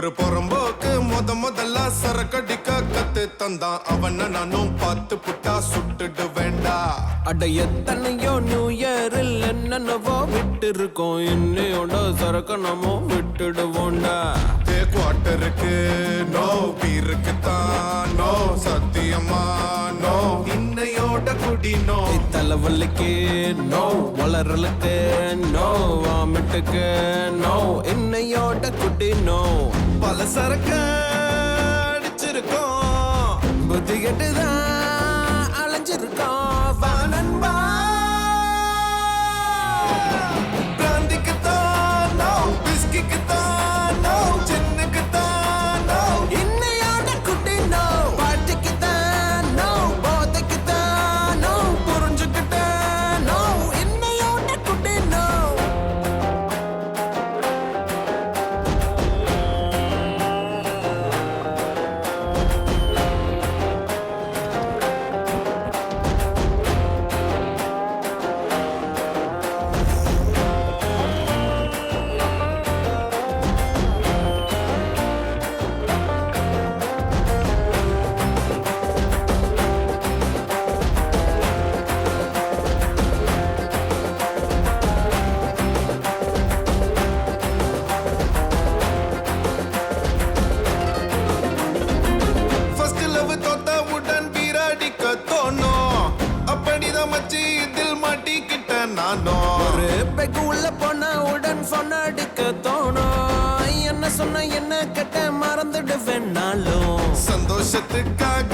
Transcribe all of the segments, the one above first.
ஒரு பொறம்போக்கு முதல்ல சரக்கடிக்க கத்து தந்தான் அவன நானும் பார்த்து புட்டா சுட்டுடு வேண்டா. அட எத்தனையோ நியூ இயரில் என்னென்னவோ விட்டு இருக்கோம், இன்னையோட சரக்க நம்ம விட்டுடுவோண்டா. குவார்டருக்கு நோ, பீருக்கு தான் நோ, சத்தியமா நோ, இன்னையோட குடி நோ. தலைவலிக்கு நோ, வளரலுக்கு நோ, வாமிட்டுக்கு நோ, இன்னையோட குடி நோ. பல சரக்க அடிச்சிருக்கோம், புத்தி கெட்டுதான் அலைஞ்சிருக்கோம். வா நண்பா, பிராந்திக்கு தான் நோ, பிஸ்கிக்கு தான் நோ, சின்னுக்கு தான் நோ, இன்னையோட குடி நோ. பாட்டிக்கு தான் நோ, போதைக்கு தான் நோ, புரிஞ்சுக்கிட்ட நோ, இன்னையோட குடி நோ. ஃபர்ஸ்ட் லவ் தோத்தவுடன் வீராடிக்க தோணும், அப்படிதான் மச்சி இதில் மாட்டிக்கிட்ட நானும். ஒரு பெக்கு உள்ள போன உடன் போன் அடிக்க தோணும், என்ன சொன்ன என்ன கெட்ட மறந்துடுவேன் நாளும். சந்தோஷத்துக்காக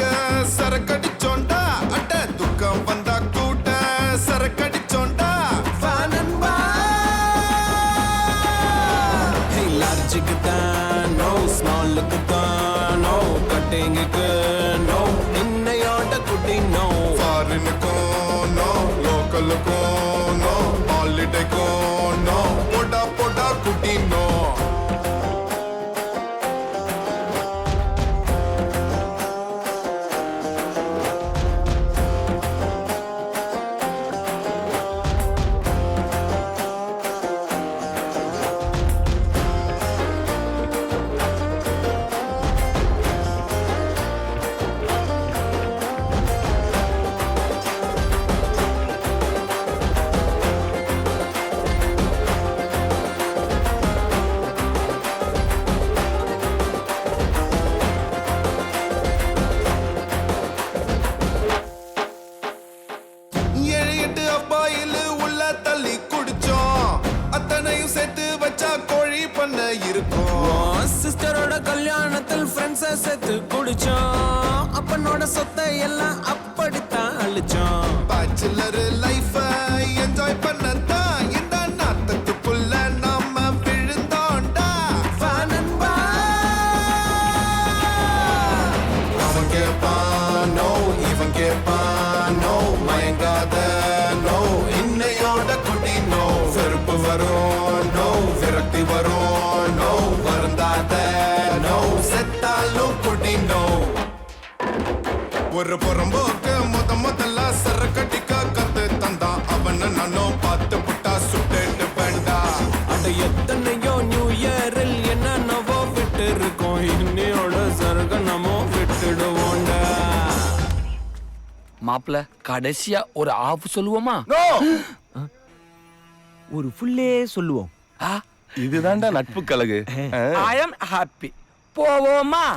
சரக்கடிச்சோண்டா, அட்ட துக்கம் வந்தா கூட சரக்கடிச்சோண்டா. வா நண்பா, லார்ஜுக்கு தான் நோ, ஸ்மாலுக்கு தான் நோ, கட்டிங்குக்கு நோ, இன்னையோட குட்டி நோ. ஃபாரினுக்கும் நோ, லோக்கலுக்கும் நோ, ஹாலிடேக்கும் நோ, போடா போடா குட்டி நோ. ஏழு எட்டு அப்பாயில் உள்ள தள்ளி குடிச்சோம், அத்தனையும் சேர்த்து வச்சா கோழி பண்ண இருக்கும். சிஸ்டரோட கல்யாணத்தில் ஃப்ரெண்ட்ஸை சேர்த்து குடிச்சோம், அப்பனோட சொத்தை எல்லாம் அப்படித்தான் அழிச்சோம். பேச்சுலர் லைஃப என்ஜாய் பண்ணத்தான் இந்த நாட்டத்துக்குள்ள நாம விழுந்தோண்டா. வா நண்பா, அவன் கேப்பான் நோ, இவன் கேப்பான் நோ, மயங்காத நோ, இன்னையோட குடி நோ. வெறுப்பு வரும் நோ, விரக்தி வரும் நோ, வருந்தாத நோ, செத்தாலும் குடி நோ. ஒரு புறம்போக்கு முதல்ல சரக்கடிக்க கத்து தந்தான் அவன நானும் பார்த்து புட்டா சுட்டு வேண்டா. அட எத்தனையோ நியூ இயரில் என்னென்னவோ விட்டு இருக்கோம், இன்னையோட சரக நம்ம விட்டுடுவோண்டா. மாப்பிள கடைசியா ஒரு ஆஃப் சொல்லுவோமா? ஒரு ஃபுல்லே சொல்லுவோம். இதுதான்டா நட்பு கழகு. ஐ அம் ஹாப்பி. போவோமா?